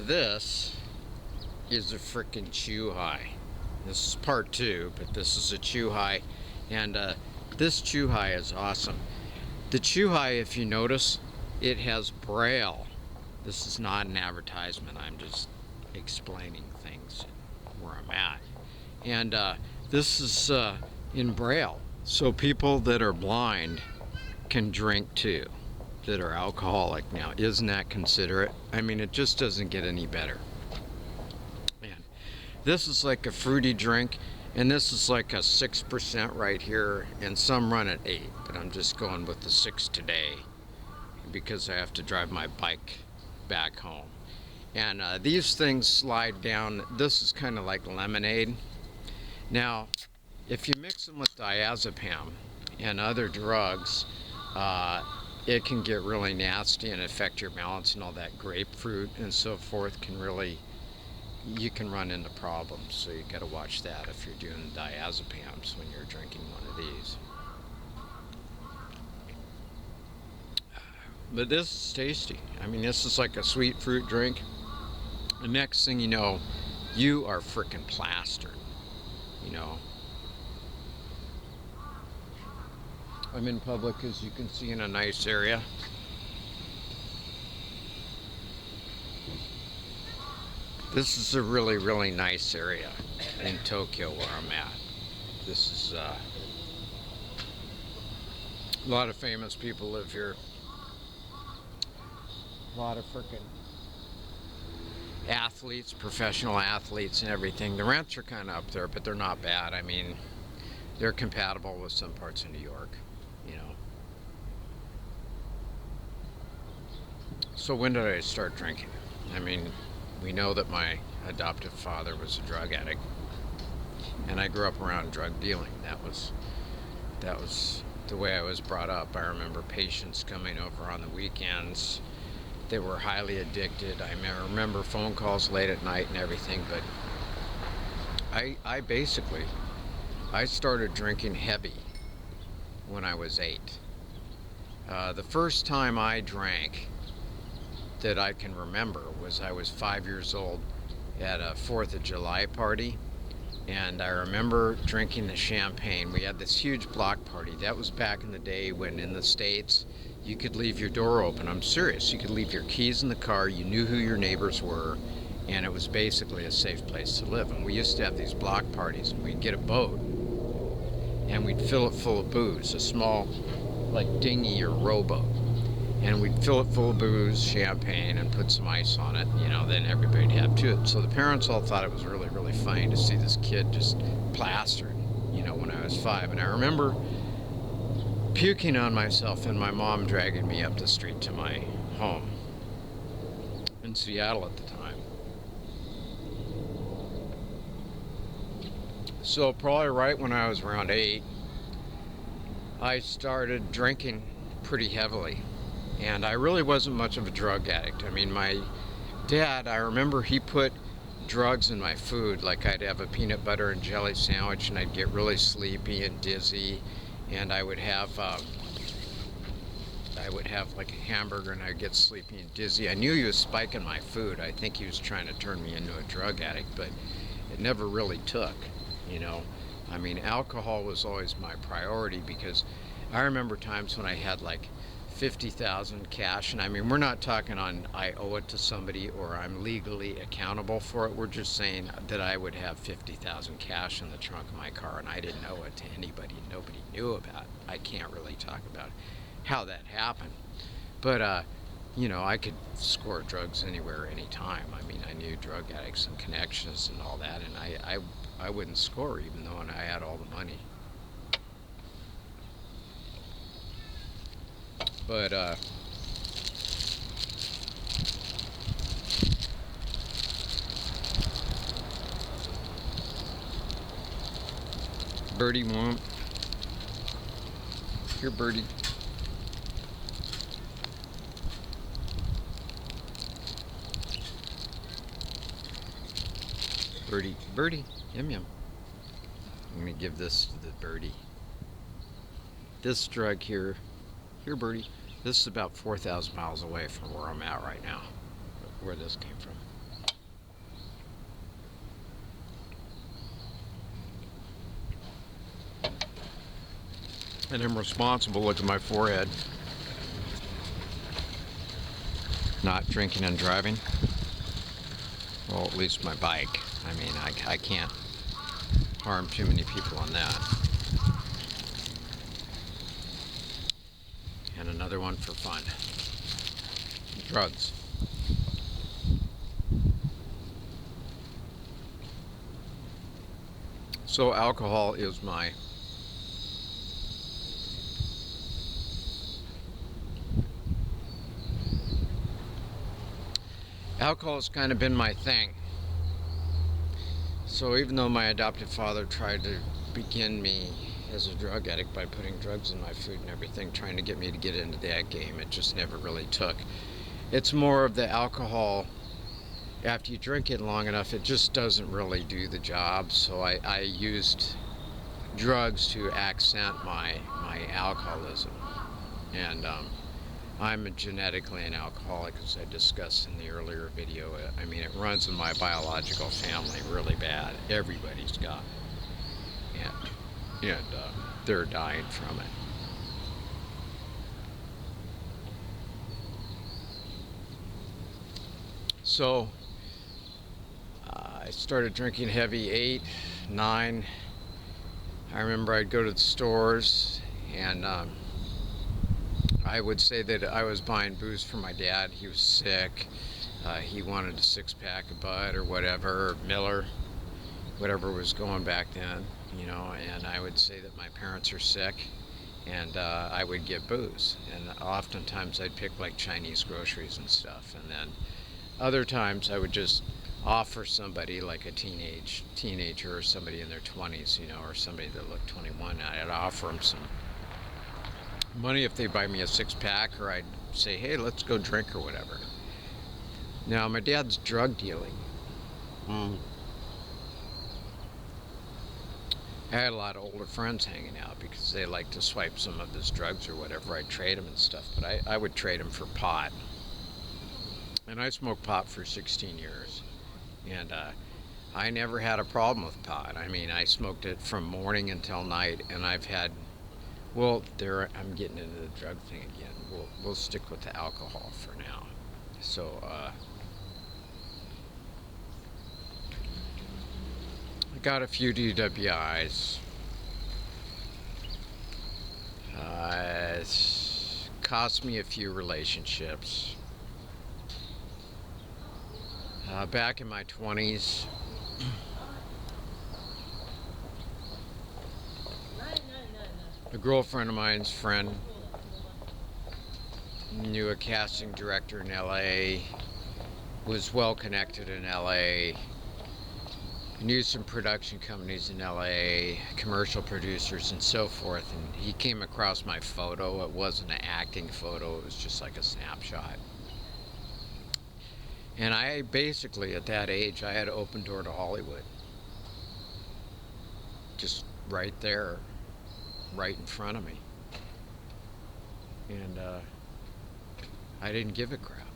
this is a freaking chew high. This is part two, but this is a chew high, and this chew high is awesome. The chew high, if you notice, it has braille. This is not an advertisement. I'm just explaining things where I'm at, and this is in braille, so people that are blind can drink too, that are alcoholic. Now, isn't that considerate? I mean, it just doesn't get any better. And this is like a fruity drink, and this is like a 6% right here, and some run at 8, but I'm just going with the 6 today because I have to drive my bike back home. And these things slide down. This is kind of like lemonade. Now, if you mix them with diazepam and other drugs, it can get really nasty and affect your balance, and all that grapefruit and so forth can really, you can run into problems. So you got to watch that if you're doing diazepams when you're drinking one of these. But this is tasty. I mean, this is like a sweet fruit drink. The next thing you know, you are freaking plastered, you know. I'm in public, as you can see, in a nice area. This is a really, really nice area in Tokyo where I'm at. This is a lot of famous people live here. A lot of freaking athletes, professional athletes and everything. The rents are kind of up there, but they're not bad. I mean, they're compatible with some parts of New York, you know. So when did I start drinking? I mean, we know that my adoptive father was a drug addict, and I grew up around drug dealing. That was the way I was brought up. I remember patients coming over on the weekends. They were highly addicted. I remember phone calls late at night and everything, but I started drinking heavy when I was 8. The first time I drank that I can remember was I was 5 years old at a 4th of July party, and I remember drinking the champagne. We had this huge block party. That was back in the day when in the States you could leave your door open. I'm serious. You could leave your keys in the car. You knew who your neighbors were, and it was basically a safe place to live. And we used to have these block parties, and we'd get a boat, and we'd fill it full of booze, a small, like, dinghy or rowboat. And we'd fill it full of booze, champagne, and put some ice on it. You know, then everybody'd have to it. So the parents all thought it was really, really funny to see this kid just plastered, you know, when I was 5. And I remember puking on myself and my mom dragging me up the street to my home in Seattle at the time. So probably right when I was around 8, I started drinking pretty heavily. And I really wasn't much of a drug addict. I mean, my dad, I remember he put drugs in my food. Like, I'd have a peanut butter and jelly sandwich, and I'd get really sleepy and dizzy. And I would have like a hamburger, and I'd get sleepy and dizzy. I knew he was spiking my food. I think he was trying to turn me into a drug addict, but it never really took, you know. I mean, alcohol was always my priority, because I remember times when I had like 50,000 cash, and I mean, we're not talking on I owe it to somebody or I'm legally accountable for it. We're just saying that I would have 50,000 cash in the trunk of my car, and I didn't owe it to anybody. Nobody knew about it. I can't really talk about how that happened, but you know, I could score drugs anywhere, anytime. I mean, I knew drug addicts and connections and all that, and I wouldn't score even though I had all the money. But Birdie won't. Here, Birdie. Birdie, Birdie, yum yum. I'm gonna give this to the birdie. This drug here, Birdie. This is about 4,000 miles away from where I'm at right now, where this came from. And I'm responsible. Look at my forehead. Not drinking and driving. Well, at least my bike. I mean, I can't harm too many people on that. And another one for fun. Drugs. So alcohol is my alcohol has kind of been my thing. So even though my adoptive father tried to begin me as a drug addict by putting drugs in my food and everything, trying to get me to get into that game, it just never really took. It's more of the alcohol. After you drink it long enough, it just doesn't really do the job. So I used drugs to accent my alcoholism. And I'm genetically an alcoholic, as I discussed in the earlier video. I mean, it runs in my biological family really bad. Everybody's got it. And they're dying from it. So I started drinking heavy 8, 9. I remember I'd go to the stores and I would say that I was buying booze for my dad. He was sick. He wanted a 6-pack of Bud or whatever, or Miller, whatever was going back then, you know, and I would say that my parents are sick, and I would get booze. And oftentimes I'd pick like Chinese groceries and stuff, and then other times I would just offer somebody like a teenager or somebody in their 20s, you know, or somebody that looked 21. I'd offer them some money if they buy me a 6-pack, or I'd say, hey, let's go drink or whatever. Now, my dad's drug dealing. I had a lot of older friends hanging out because they liked to swipe some of his drugs or whatever. I'd trade them and stuff, but I would trade them for pot. And I smoked pot for 16 years. And I never had a problem with pot. I mean, I smoked it from morning until night, and I've had, well, I'm getting into the drug thing again. We'll stick with the alcohol for now. So, I got a few DWIs. It's cost me a few relationships. Back in my 20s, a girlfriend of mine's friend knew a casting director in LA, was well connected in LA, knew some production companies in LA, commercial producers and so forth, and he came across my photo. It wasn't an acting photo, it was just like a snapshot. And I basically, at that age, I had an open door to Hollywood. Just right there, right in front of me. And I didn't give a crap.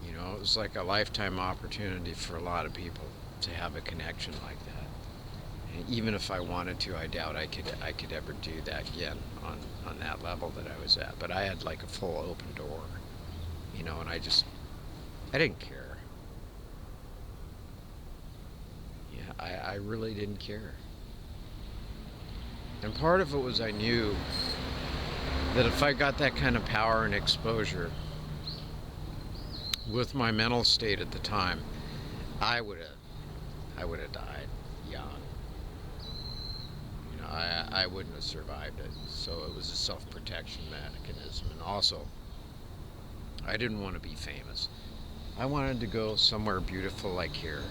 You know, it was like a lifetime opportunity for a lot of people to have a connection like that. And even if I wanted to, I doubt I could ever do that again on that level that I was at. But I had like a full open door, you know, and I didn't care. Yeah, I really didn't care. And part of it was I knew that if I got that kind of power and exposure with my mental state at the time, I would have died young. You know, I wouldn't have survived it. So it was a self-protection mechanism. And also, I didn't want to be famous. I wanted to go somewhere beautiful like here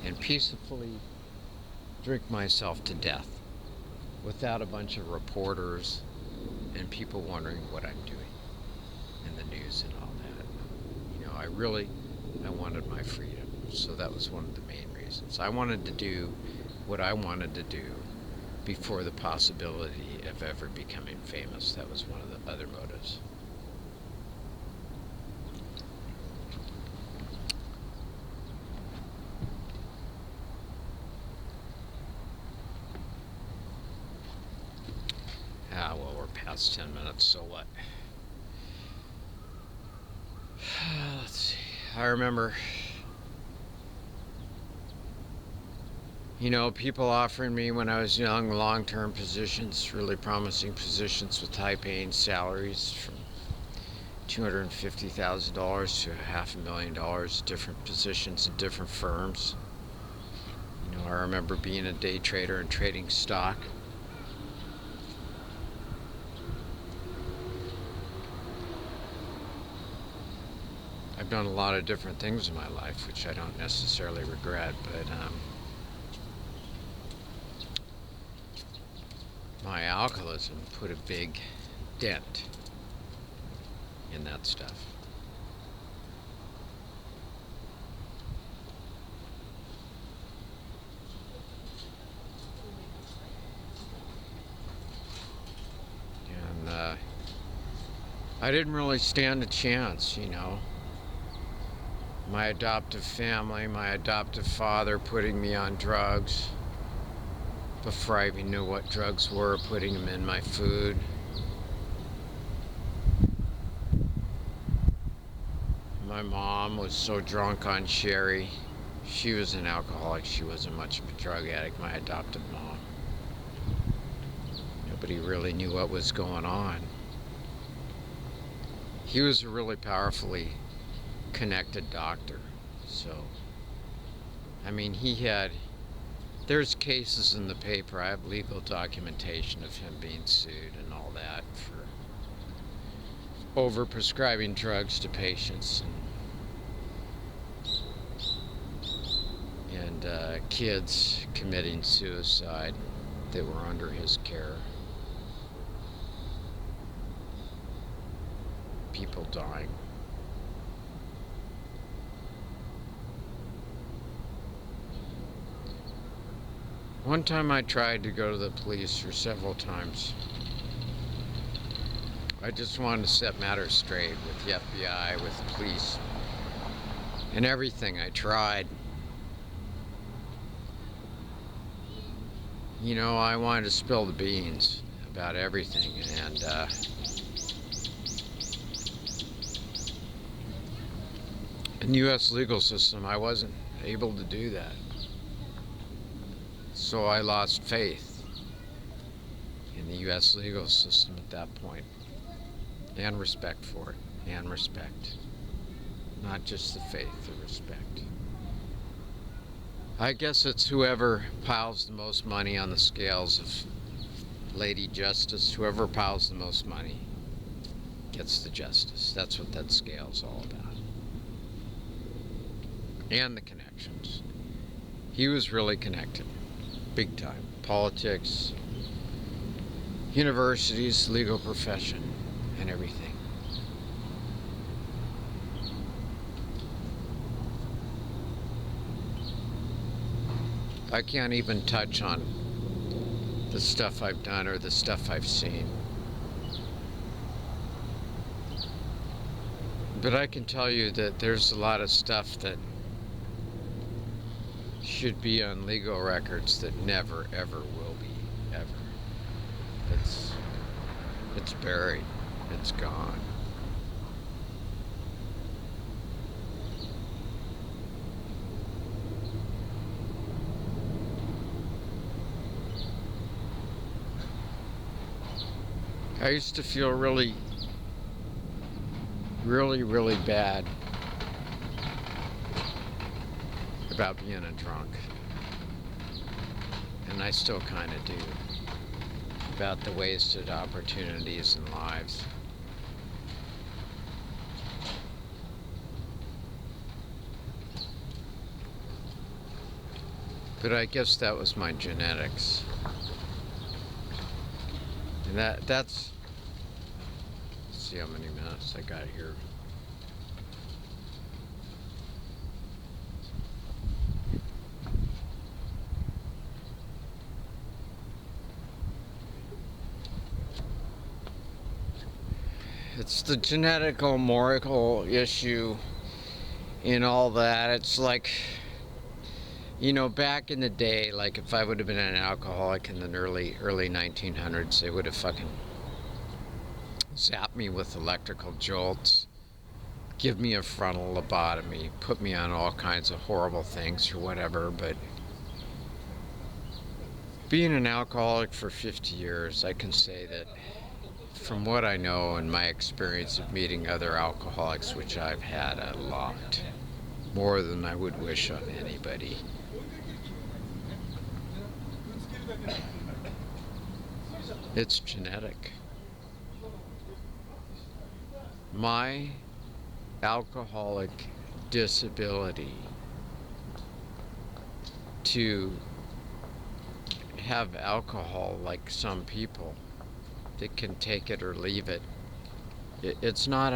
and peacefully drink myself to death without a bunch of reporters and people wondering what I'm doing in the news and all that. You know, I wanted my freedom. So that was one of the main reasons. I wanted to do what I wanted to do before the possibility of ever becoming famous. That was one of the other motives. last 10 minutes, so what? Let's see. I remember, people offering me when I was young long-term positions, really promising positions with high-paying salaries from $250,000 to $500,000, different positions in different firms. I remember being a day trader and trading stock. I've done a lot of different things in my life, which I don't necessarily regret, but my alcoholism put a big dent in that stuff. And I didn't really stand a chance, My adoptive family, my adoptive father putting me on drugs before I even knew what drugs were, putting them in my food. My mom was so drunk on sherry. She was an alcoholic. She wasn't much of a drug addict, my adoptive mom. Nobody really knew what was going on. He was a really powerfully connected doctor. So, there's cases in the paper. I have legal documentation of him being sued and all that for over-prescribing drugs to patients and kids committing suicide that were under his care. People dying. One time I tried to go to the police for several times. I just wanted to set matters straight with the FBI, with the police, and everything. I tried. I wanted to spill the beans about everything, and in the U.S. legal system, I wasn't able to do that. So I lost faith in the U.S. legal system at that point, and respect for it, and respect. Not just the faith, the respect. I guess it's whoever piles the most money on the scales of Lady Justice. Whoever piles the most money gets the justice. That's what that scale's all about. And the connections. He was really connected. Big time. Politics, universities, legal profession, and everything. I can't even touch on the stuff I've done or the stuff I've seen. But I can tell you that there's a lot of stuff that should be on legal records that never, ever will be, ever. It's buried. It's gone. I used to feel really, really, really bad about being a drunk. And I still kind of do. About the wasted opportunities and lives. But I guess that was my genetics. And that's... Let's see how many minutes I got here. It's the genetical, moral issue in all that. It's like, back in the day, like if I would have been an alcoholic in the early 1900s, they would have fucking zap me with electrical jolts, give me a frontal lobotomy, put me on all kinds of horrible things or whatever, but being an alcoholic for 50 years, I can say that from what I know and my experience of meeting other alcoholics, which I've had a lot, more than I would wish on anybody, it's genetic. My alcoholic disability to have alcohol like some people that can take it or leave it, it's not